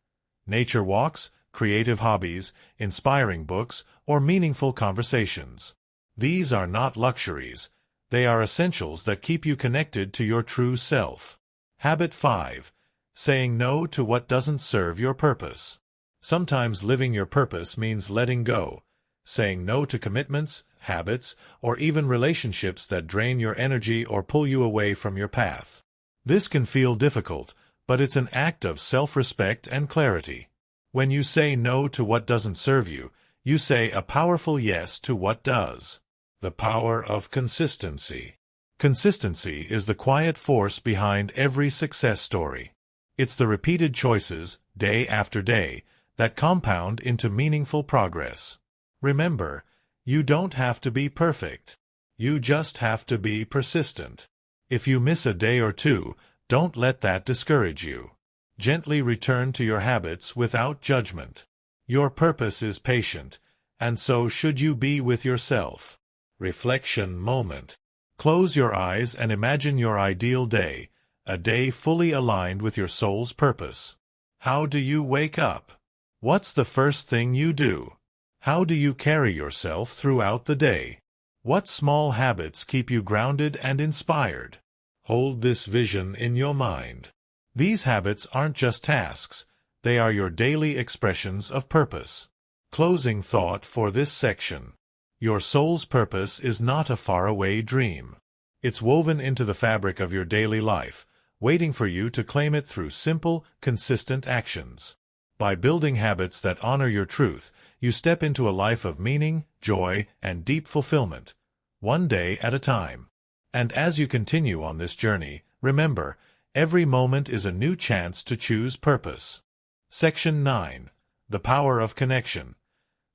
Nature walks, creative hobbies, inspiring books, or meaningful conversations. These are not luxuries. They are essentials that keep you connected to your true self. Habit 5. Saying no to what doesn't serve your purpose. Sometimes living your purpose means letting go, saying no to commitments, habits, or even relationships that drain your energy or pull you away from your path. This can feel difficult, but it's an act of self-respect and clarity. When you say no to what doesn't serve you, you say a powerful yes to what does. The power of consistency. Consistency is the quiet force behind every success story. It's the repeated choices, day after day, that compound into meaningful progress. Remember, you don't have to be perfect. You just have to be persistent. If you miss a day or two, don't let that discourage you. Gently return to your habits without judgment. Your purpose is patient, and so should you be with yourself. Reflection moment. Close your eyes and imagine your ideal day, a day fully aligned with your soul's purpose. How do you wake up? What's the first thing you do? How do you carry yourself throughout the day? What small habits keep you grounded and inspired? Hold this vision in your mind. These habits aren't just tasks, they are your daily expressions of purpose. Closing thought for this section. Your soul's purpose is not a faraway dream. It's woven into the fabric of your daily life, waiting for you to claim it through simple, consistent actions. By building habits that honor your truth, you step into a life of meaning, joy, and deep fulfillment, one day at a time. And as you continue on this journey, remember, every moment is a new chance to choose purpose. Section 9. The Power of Connection.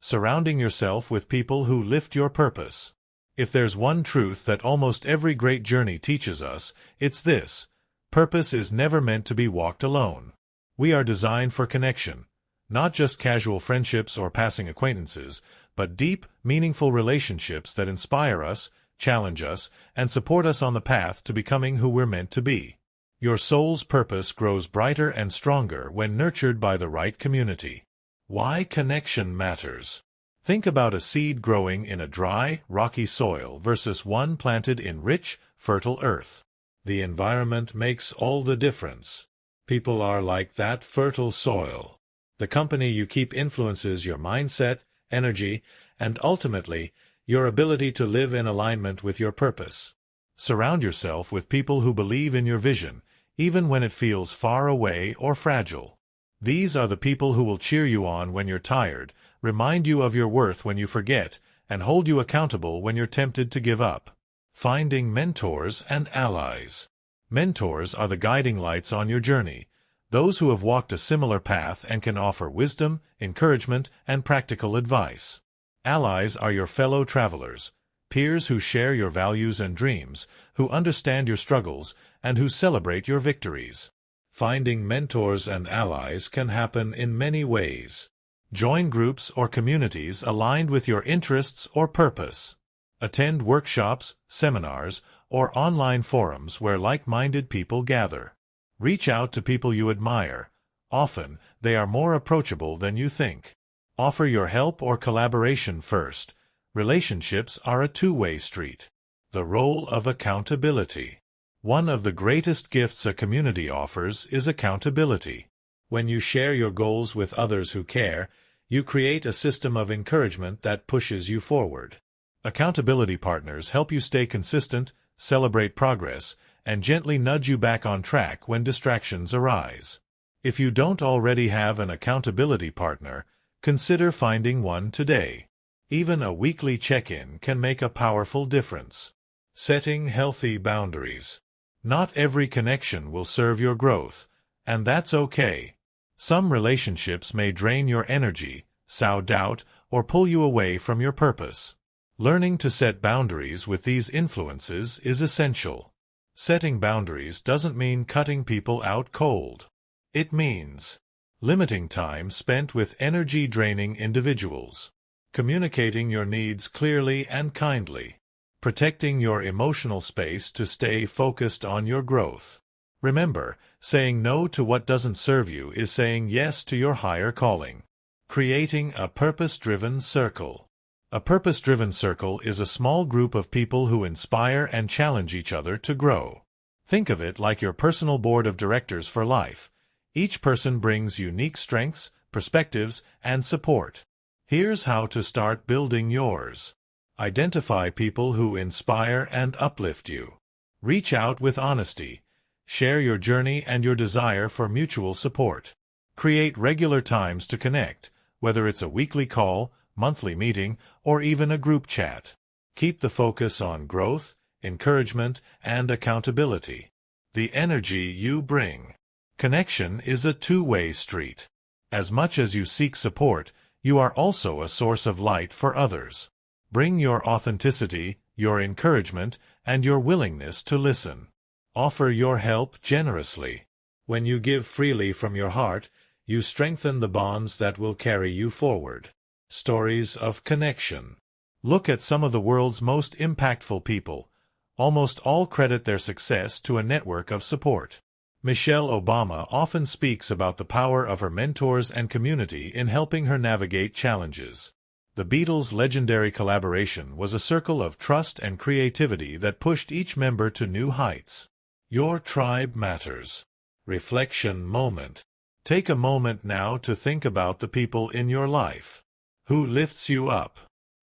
Surrounding yourself with people who lift your purpose. If there's one truth that almost every great journey teaches us, it's this: purpose is never meant to be walked alone. We are designed for connection, not just casual friendships or passing acquaintances, but deep, meaningful relationships that inspire us, challenge us, and support us on the path to becoming who we're meant to be. Your soul's purpose grows brighter and stronger when nurtured by the right community. Why connection matters. Think about a seed growing in a dry, rocky soil versus one planted in rich, fertile earth. The environment makes all the difference. People are like that fertile soil. The company you keep influences your mindset, energy, and ultimately, your ability to live in alignment with your purpose. Surround yourself with people who believe in your vision, even when it feels far away or fragile. These are the people who will cheer you on when you're tired, remind you of your worth when you forget, and hold you accountable when you're tempted to give up. Finding mentors and allies. Mentors are the guiding lights on your journey, those who have walked a similar path and can offer wisdom, encouragement, and practical advice. Allies are your fellow travelers, peers who share your values and dreams, who understand your struggles, and who celebrate your victories. Finding mentors and allies can happen in many ways. Join groups or communities aligned with your interests or purpose. Attend workshops, seminars, or online forums where like-minded people gather. Reach out to people you admire. Often, they are more approachable than you think. Offer your help or collaboration first. Relationships are a two-way street. The role of accountability. One of the greatest gifts a community offers is accountability. When you share your goals with others who care, you create a system of encouragement that pushes you forward. Accountability partners help you stay consistent, celebrate progress, and gently nudge you back on track when distractions arise. If you don't already have an accountability partner, consider finding one today. Even a weekly check-in can make a powerful difference. Setting healthy boundaries. Not every connection will serve your growth, and that's okay. Some relationships may drain your energy, sow doubt, or pull you away from your purpose. Learning to set boundaries with these influences is essential. Setting boundaries doesn't mean cutting people out cold. It means limiting time spent with energy-draining individuals, communicating your needs clearly and kindly, protecting your emotional space to stay focused on your growth. Remember, saying no to what doesn't serve you is saying yes to your higher calling. Creating a purpose-driven circle. A purpose-driven circle is a small group of people who inspire and challenge each other to grow. Think of it like your personal board of directors for life. Each person brings unique strengths, perspectives, and support. Here's how to start building yours. Identify people who inspire and uplift you. Reach out with honesty. Share your journey and your desire for mutual support. Create regular times to connect, whether it's a weekly call, monthly meeting, or even a group chat. Keep the focus on growth, encouragement, and accountability. The energy you bring. Connection is a two-way street. As much as you seek support, you are also a source of light for others. Bring your authenticity, your encouragement, and your willingness to listen. Offer your help generously. When you give freely from your heart, you strengthen the bonds that will carry you forward. Stories of connection. Look at some of the world's most impactful people. Almost all credit their success to a network of support. Michelle Obama often speaks about the power of her mentors and community in helping her navigate challenges. The Beatles' legendary collaboration was a circle of trust and creativity that pushed each member to new heights. Your tribe matters. Reflection moment. Take a moment now to think about the people in your life. Who lifts you up?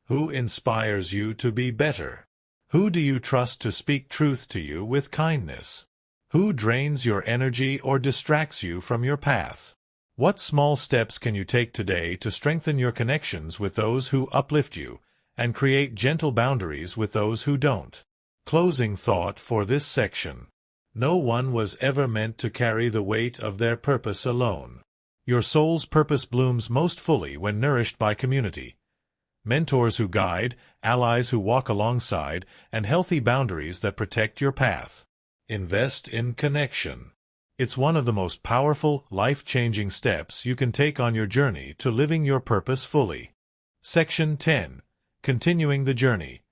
Who inspires you to be better? Who do you trust to speak truth to you with kindness? Who drains your energy or distracts you from your path? What small steps can you take today to strengthen your connections with those who uplift you and create gentle boundaries with those who don't? Closing thought for this section. No one was ever meant to carry the weight of their purpose alone. Your soul's purpose blooms most fully when nourished by community. Mentors who guide, allies who walk alongside, and healthy boundaries that protect your path. Invest in connection. It's one of the most powerful, life-changing steps you can take on your journey to living your purpose fully. Section 10. Continuing the journey.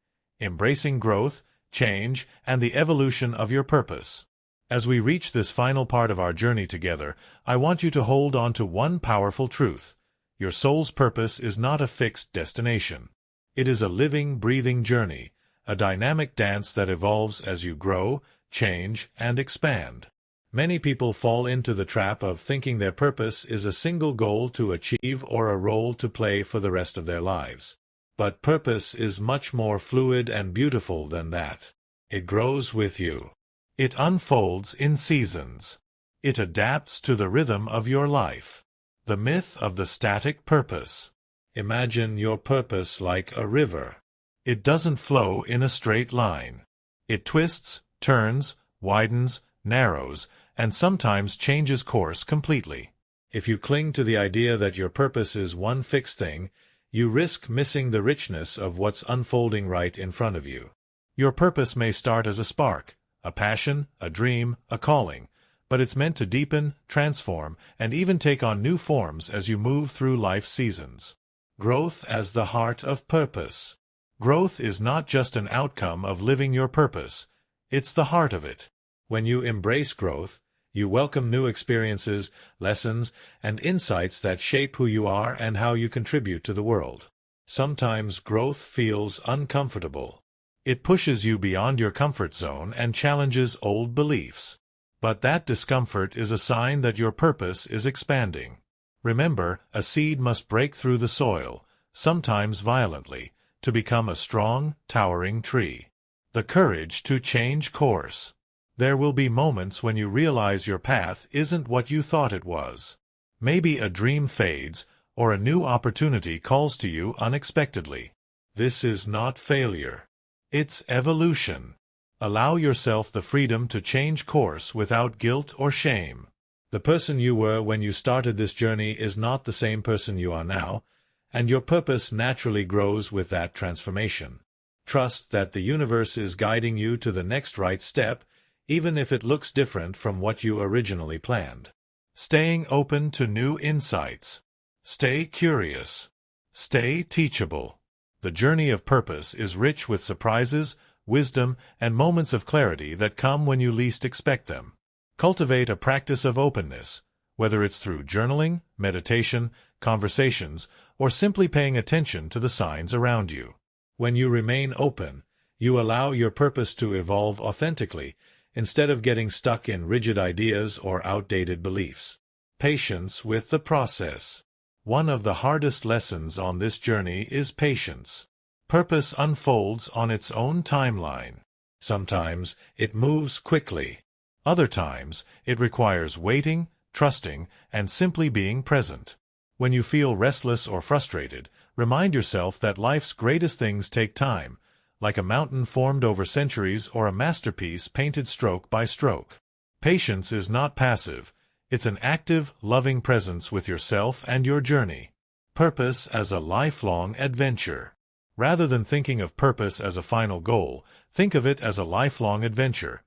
Embracing growth, change, and the evolution of your purpose. As we reach this final part of our journey together, I want you to hold on to one powerful truth. Your soul's purpose is not a fixed destination. It is a living, breathing journey, a dynamic dance that evolves as you grow, change, and expand. Many people fall into the trap of thinking their purpose is a single goal to achieve or a role to play for the rest of their lives. But purpose is much more fluid and beautiful than that. It grows with you. It unfolds in seasons. It adapts to the rhythm of your life. The myth of the static purpose. Imagine your purpose like a river. It doesn't flow in a straight line. It twists, turns, widens, narrows, and sometimes changes course completely. If you cling to the idea that your purpose is one fixed thing, you risk missing the richness of what's unfolding right in front of you. Your purpose may start as a spark, a passion, a dream, a calling, but it's meant to deepen, transform, and even take on new forms as you move through life's seasons. Growth as the heart of purpose. Growth is not just an outcome of living your purpose, it's the heart of it. When you embrace growth, you welcome new experiences, lessons, and insights that shape who you are and how you contribute to the world. Sometimes growth feels uncomfortable. It pushes you beyond your comfort zone and challenges old beliefs. But that discomfort is a sign that your purpose is expanding. Remember, a seed must break through the soil, sometimes violently, to become a strong, towering tree. The courage to change course. There will be moments when you realize your path isn't what you thought it was. Maybe a dream fades, or a new opportunity calls to you unexpectedly. This is not failure. It's evolution. Allow yourself the freedom to change course without guilt or shame. The person you were when you started this journey is not the same person you are now, and your purpose naturally grows with that transformation. Trust that the universe is guiding you to the next right step, even if it looks different from what you originally planned. Staying open to new insights. Stay curious. Stay teachable. The journey of purpose is rich with surprises, wisdom, and moments of clarity that come when you least expect them. Cultivate a practice of openness, whether it's through journaling, meditation, conversations, or simply paying attention to the signs around you. When you remain open, you allow your purpose to evolve authentically, instead of getting stuck in rigid ideas or outdated beliefs. Patience with the process. One of the hardest lessons on this journey is patience. Purpose unfolds on its own timeline. Sometimes it moves quickly. Other times it requires waiting, trusting, and simply being present. When you feel restless or frustrated, remind yourself that life's greatest things take time, like a mountain formed over centuries or a masterpiece painted stroke by stroke. Patience is not passive. It's an active, loving presence with yourself and your journey. Purpose as a lifelong adventure. Rather than thinking of purpose as a final goal, think of it as a lifelong adventure,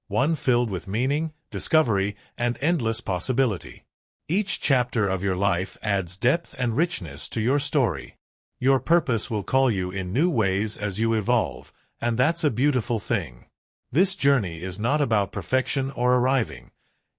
one filled with meaning, discovery, and endless possibility. Each chapter of your life adds depth and richness to your story. Your purpose will call you in new ways as you evolve, and that's a beautiful thing. This journey is not about perfection or arriving.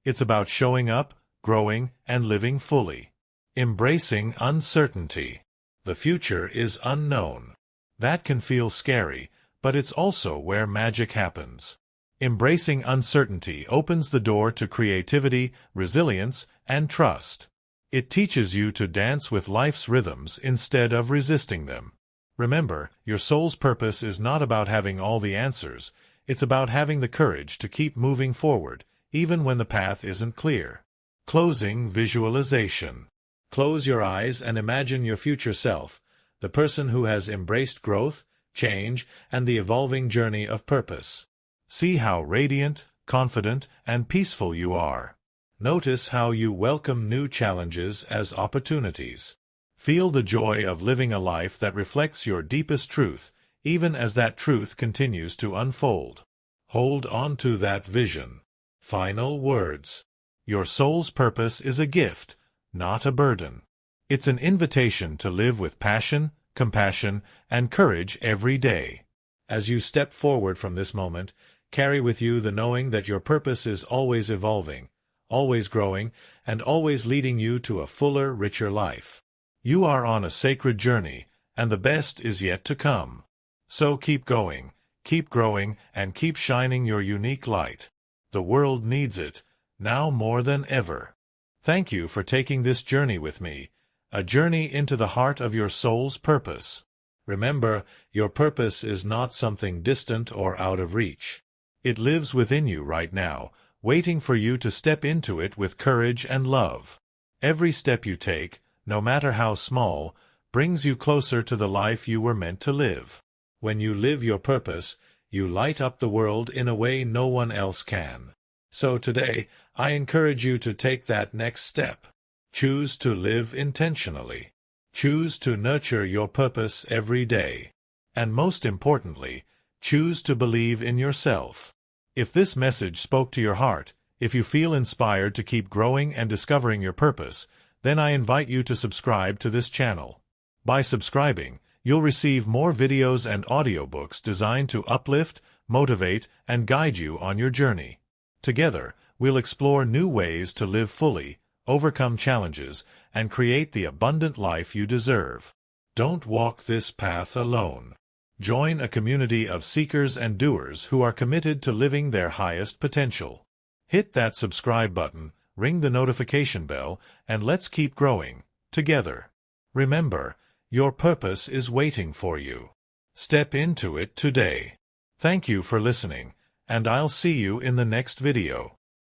It's about showing up, growing, and living fully. Embracing uncertainty. The future is unknown. That can feel scary, but it's also where magic happens. Embracing uncertainty opens the door to creativity, resilience, and trust. It teaches you to dance with life's rhythms instead of resisting them. Remember, your soul's purpose is not about having all the answers. It's about having the courage to keep moving forward, even when the path isn't clear. Closing visualization. Close your eyes and imagine your future self, the person who has embraced growth, change, and the evolving journey of purpose. See how radiant, confident, and peaceful you are. Notice how you welcome new challenges as opportunities. Feel the joy of living a life that reflects your deepest truth, even as that truth continues to unfold. Hold on to that vision. Final words. Your soul's purpose is a gift, not a burden. It's an invitation to live with passion, compassion, and courage every day. As you step forward from this moment, carry with you the knowing that your purpose is always evolving, always growing, and always leading you to a fuller, richer life. You are on a sacred journey, and the best is yet to come. So keep going, keep growing, and keep shining your unique light. The world needs it, now more than ever. Thank you for taking this journey with me, a journey into the heart of your soul's purpose. Remember, your purpose is not something distant or out of reach. It lives within you right now, waiting for you to step into it with courage and love. Every step you take, no matter how small, brings you closer to the life you were meant to live. When you live your purpose, you light up the world in a way no one else can. So today, I encourage you to take that next step. Choose to live intentionally. Choose to nurture your purpose every day. And most importantly, choose to believe in yourself. If this message spoke to your heart, If you feel inspired to keep growing and discovering your purpose, then I invite you to subscribe to this channel. By subscribing, you'll receive more videos and audiobooks designed to uplift, motivate, and guide you on your journey. Together, we'll explore new ways to live fully, overcome challenges, and create the abundant life you deserve. Don't walk this path alone. Join a community of seekers and doers who are committed to living their highest potential. Hit that subscribe button, ring the notification bell, and let's keep growing, together. Remember, your purpose is waiting for you. Step into it today. Thank you for listening, and I'll see you in the next video.